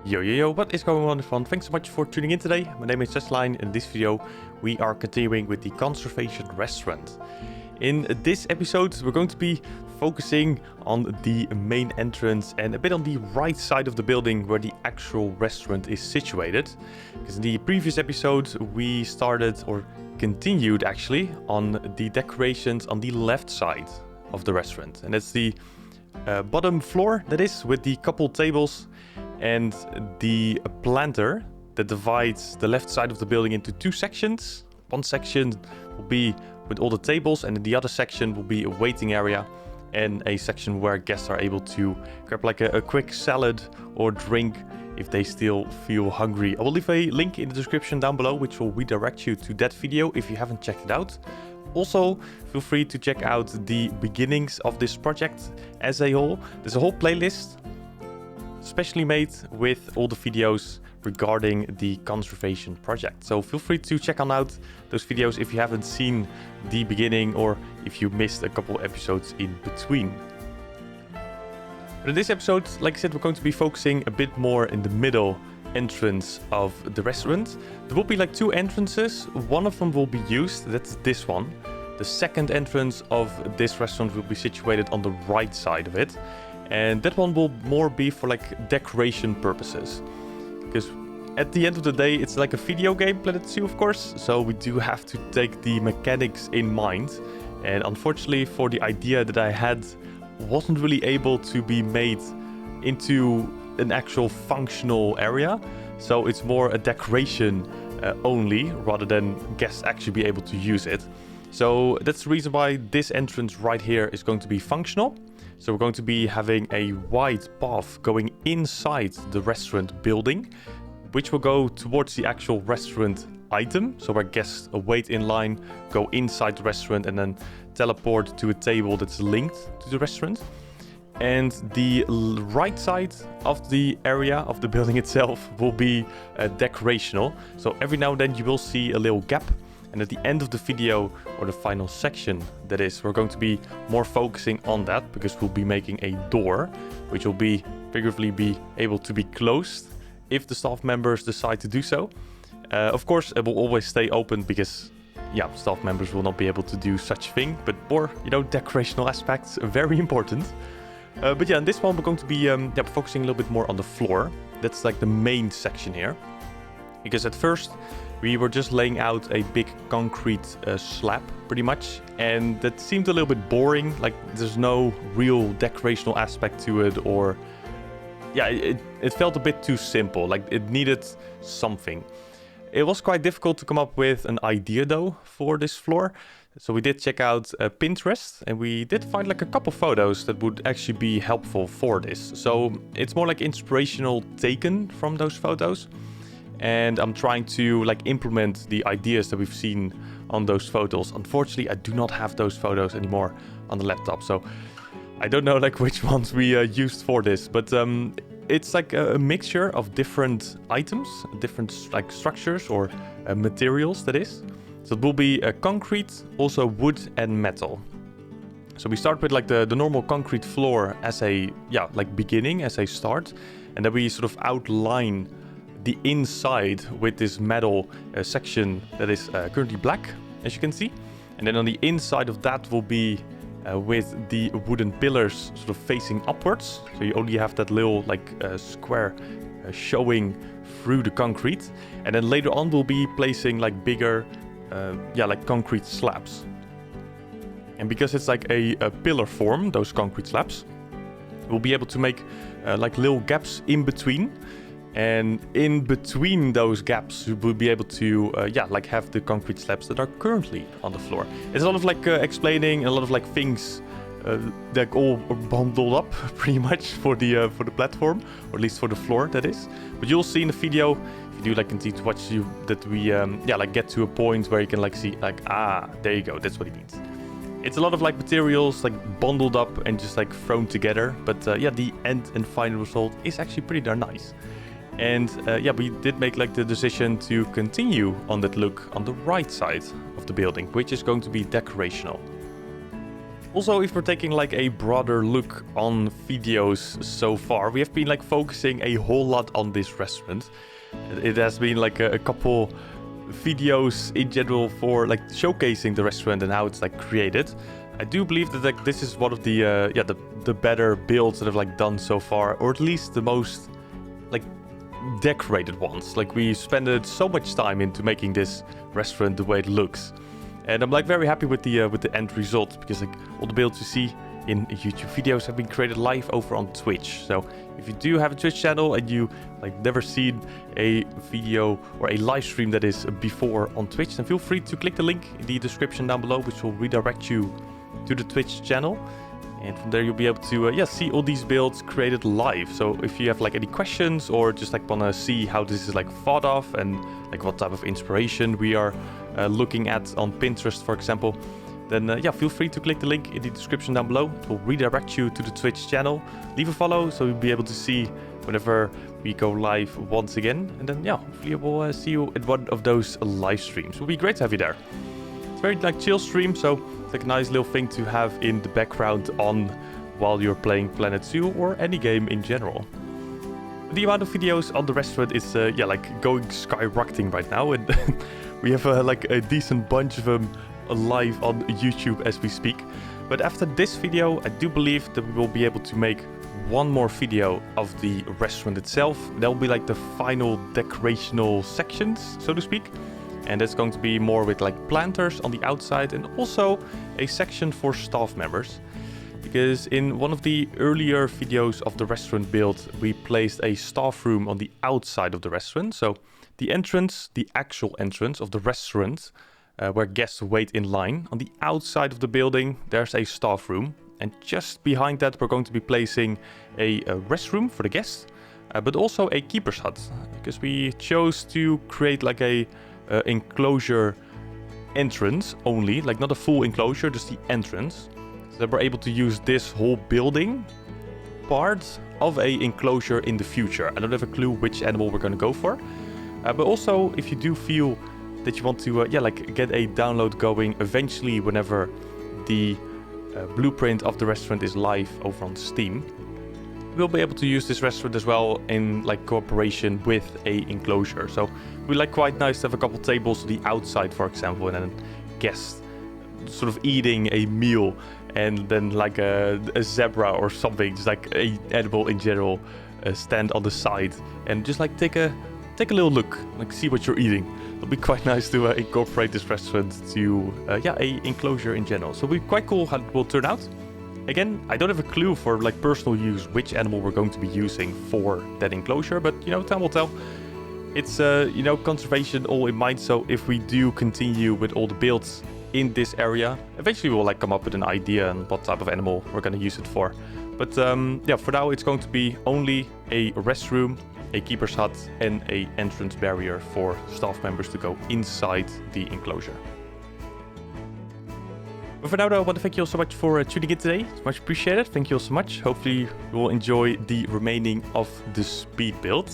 Yo, what is going on everyone? Thanks so much for tuning in today. My name is Jesline and in this video we are continuing with the conservation restaurant. In this episode we're going to be focusing on the main entrance and a bit on the right side of the building where the actual restaurant is situated. Because in the previous episode we started or continued actually on the decorations on the left side of the restaurant. And that's the bottom floor, that is, with the couple tables and the planter that divides the left side of the building into two sections. One section will be with all the tables and the other section will be a waiting area and a section where guests are able to grab like a quick salad or drink if they still feel hungry. I will leave a link in the description down below which will redirect you to that video if you haven't checked it out. Also, feel free to check out the beginnings of this project as a whole. There's a whole playlist specially made with all the videos regarding the conservation project. So feel free to check out those videos if you haven't seen the beginning or if you missed a couple episodes in between. But in this episode, like I said, we're going to be focusing a bit more in the middle entrance of the restaurant. There will be like two entrances. One of them will be used, that's this one. The second entrance of this restaurant will be situated on the right side of it. And that one will more be for like decoration purposes. Because at the end of the day, it's like a video game, Planet Zoo, of course. So we do have to take the mechanics in mind. And unfortunately for the idea that I had, wasn't really able to be made into an actual functional area. So it's more a decoration only, rather than guests actually be able to use it. So that's the reason why this entrance right here is going to be functional. So we're going to be having a wide path going inside the restaurant building, which will go towards the actual restaurant item. So where guests wait in line, go inside the restaurant and then teleport to a table that's linked to the restaurant. And the right side of the area of the building itself will be decorational. So every now and then you will see a little gap. And at the end of the video, or the final section, that is, we're going to be more focusing on that because we'll be making a door, which will be figuratively be able to be closed if the staff members decide to do so. Of course, it will always stay open because, yeah, staff members will not be able to do such thing. But more, decorational aspects are very important. But yeah, in this one, we're going to be focusing a little bit more on the floor. That's like the main section here. Because at first, we were just laying out a big concrete slab, pretty much. And that seemed a little bit boring. Like, there's no real decorational aspect to it. Or, yeah, it felt a bit too simple. Like, it needed something. It was quite difficult to come up with an idea, though, for this floor. So we did check out Pinterest. And we did find, like, a couple photos that would actually be helpful for this. So it's more like inspirational taken from those photos. And I'm trying to like implement the ideas that we've seen on those photos. Unfortunately, I do not have those photos anymore on the laptop, so I don't know like which ones we used for this. But it's like a mixture of different items, different like structures or materials, that is. So it will be concrete, also wood and metal. So we start with like the normal concrete floor as a beginning, as a start, and then we sort of outline the inside with this metal section that is currently black, as you can see. And then on the inside of that will be with the wooden pillars sort of facing upwards. So you only have that little like square showing through the concrete. And then later on we'll be placing like bigger, like concrete slabs. And because it's like a pillar form, those concrete slabs, we'll be able to make like little gaps in between. And in between those gaps, we'll be able to, have the concrete slabs that are currently on the floor. It's a lot of like explaining, a lot of like things that all bundled up pretty much for the platform, or at least for the floor, that is. But you'll see in the video, if you do like continue to watch, that we get to a point where you can like see like, there you go, that's what it means. It's a lot of like materials like bundled up and just like thrown together. But the end and final result is actually pretty darn nice. And we did make like the decision to continue on that look on the right side of the building, which is going to be decorational. Also, if we're taking like a broader look on videos so far, we have been like focusing a whole lot on this restaurant. It has been like a couple videos in general for like showcasing the restaurant and how it's like created. I do believe that like this is one of the the better builds that I've like done so far, or at least the most like decorated ones. Like we spent so much time into making this restaurant the way it looks, and I'm like very happy with the end result, because like all the builds you see in YouTube videos have been created live over on Twitch. So if you do have a Twitch channel and you like never seen a video or a live stream that is before on Twitch, then feel free to click the link in the description down below, which will redirect you to the Twitch channel. And from there you'll be able to see all these builds created live. So if you have like any questions or just like wanna see how this is like thought of and like what type of inspiration we are looking at on Pinterest, for example, then feel free to click the link in the description down below. It will redirect you to the Twitch channel. Leave a follow so you'll be able to see whenever we go live once again. And then hopefully we'll see you at one of those live streams. It will be great to have you there. It's very like chill stream, so it's like a nice little thing to have in the background on while you're playing Planet Zoo or any game in general. The amount of videos on the restaurant is like going skyrocketing right now, and we have like a decent bunch of them live on YouTube as we speak. But after this video, I do believe that we will be able to make one more video of the restaurant itself. That will be like the final decorational sections, so to speak. And that's going to be more with like planters on the outside, and also a section for staff members. Because in one of the earlier videos of the restaurant build, we placed a staff room on the outside of the restaurant. So the entrance, the actual entrance of the restaurant, where guests wait in line, on the outside of the building, there's a staff room. And just behind that, we're going to be placing a restroom for the guests, but also a keeper's hut. Because we chose to create like a enclosure entrance only, like not a full enclosure, just the entrance. So that we're able to use this whole building part of a enclosure in the future. I don't have a clue which animal we're going to go for. But also, if you do feel that you want to like get a download going eventually whenever the blueprint of the restaurant is live over on Steam, we'll be able to use this restaurant as well in like cooperation with a enclosure. So we like quite nice to have a couple tables on the outside, for example, and then guests sort of eating a meal, and then like a zebra or something, just like a animal in general, stand on the side and just like take a little look, like see what you're eating. It'll be quite nice to incorporate this restaurant to a enclosure in general. So it'll be quite cool how it will turn out. Again, I don't have a clue for like personal use which animal we're going to be using for that enclosure, but time will tell. It's conservation all in mind. So if we do continue with all the builds in this area, eventually we'll like come up with an idea on what type of animal we're going to use it for. But for now it's going to be only a restroom, a keeper's hut, and a entrance barrier for staff members to go inside the enclosure. But for now though, I want to thank you all so much for tuning in today. It's much appreciated. Thank you all so much. Hopefully you will enjoy the remaining of the speed build.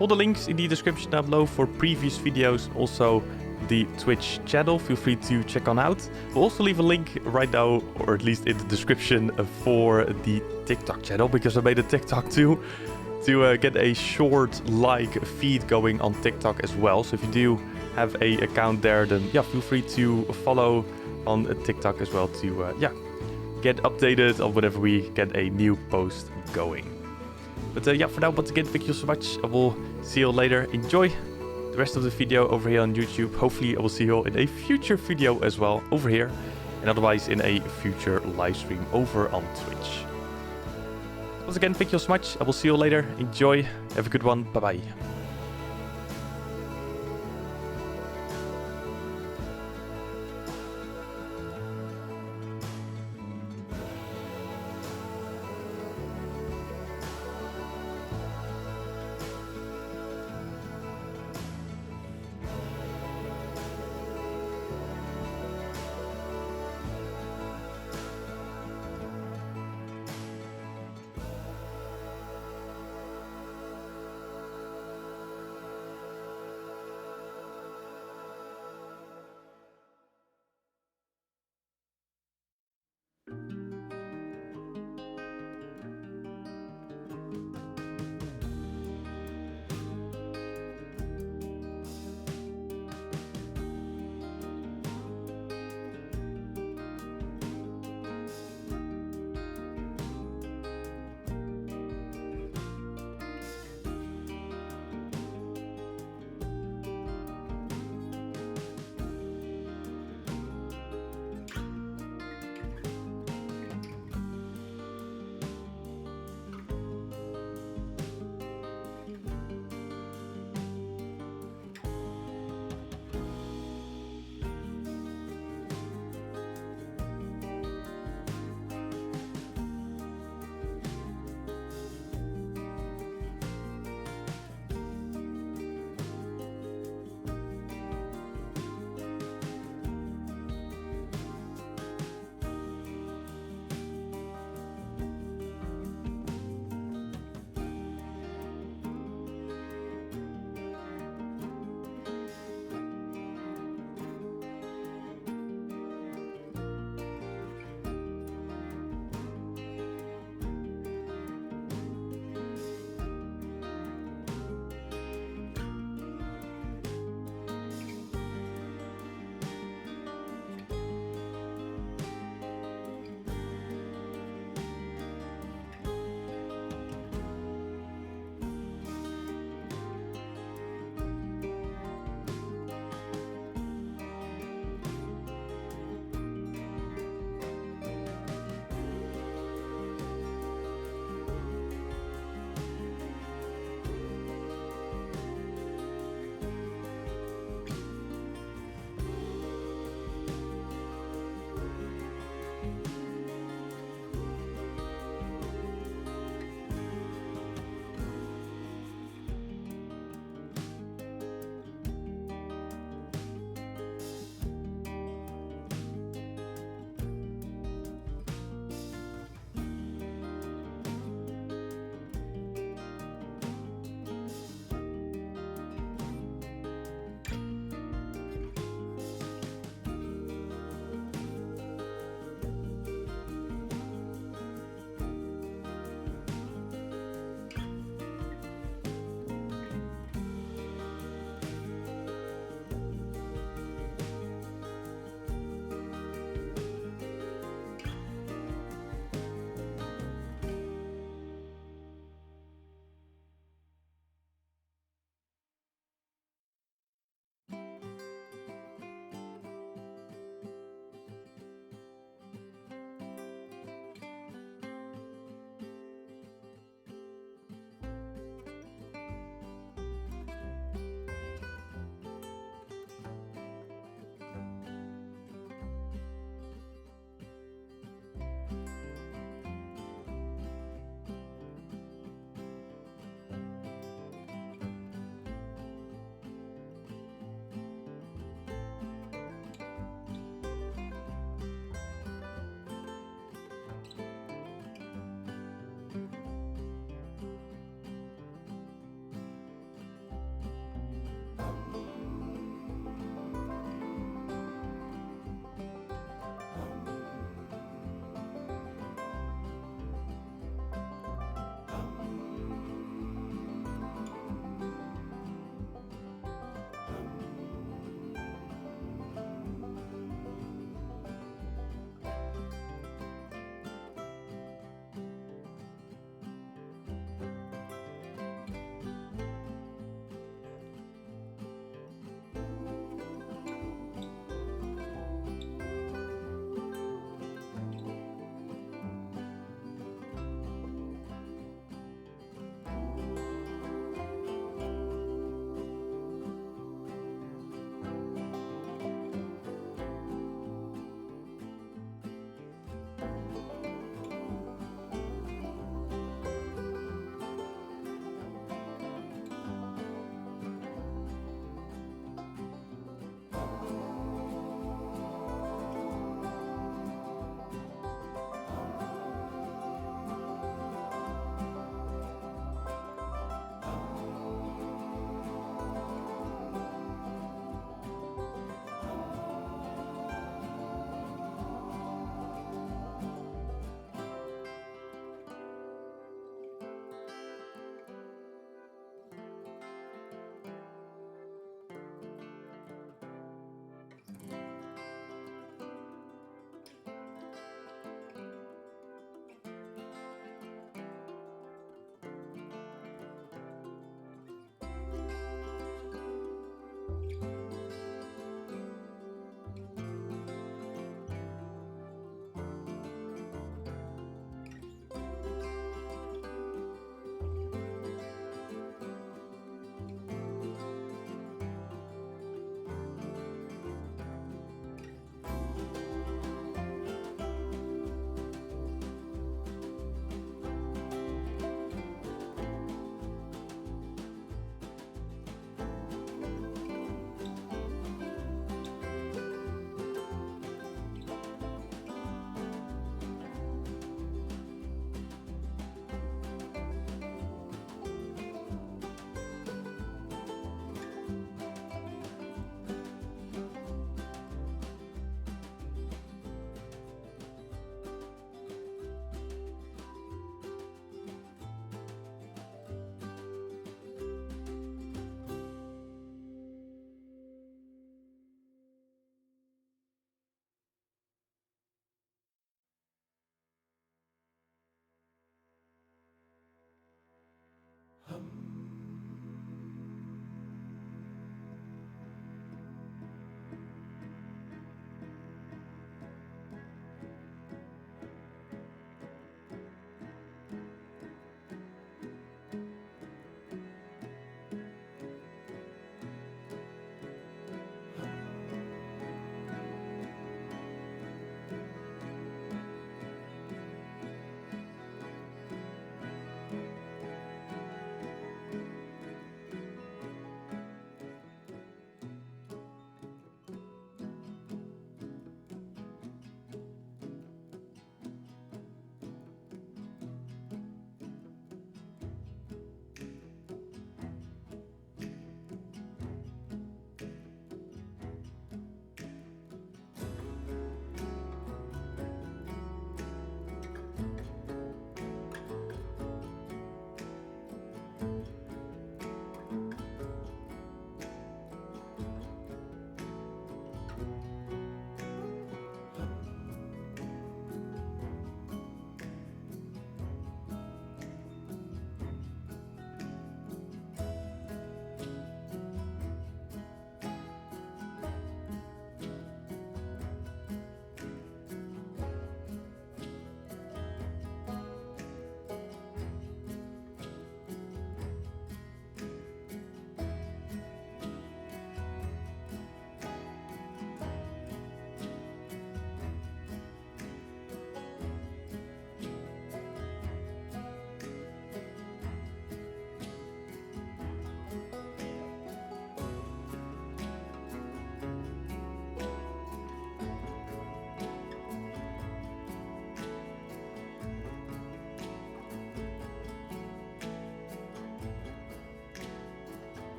All the links in the description down below for previous videos, also the Twitch channel, feel free to check on out. We'll also leave a link right now, or at least in the description, for the TikTok channel, because I made a TikTok too, to get a short like feed going on TikTok as well. So if you do have a account there, then feel free to follow on TikTok as well to get updated on whenever we get a new post going. But for now, once again, thank you so much. I will see you all later. Enjoy the rest of the video over here on YouTube. Hopefully I will see you all in a future video as well over here, and otherwise in a future live stream over on Twitch. Once again, thank you so much. I will see you all later. Enjoy. Have a good one. Bye bye.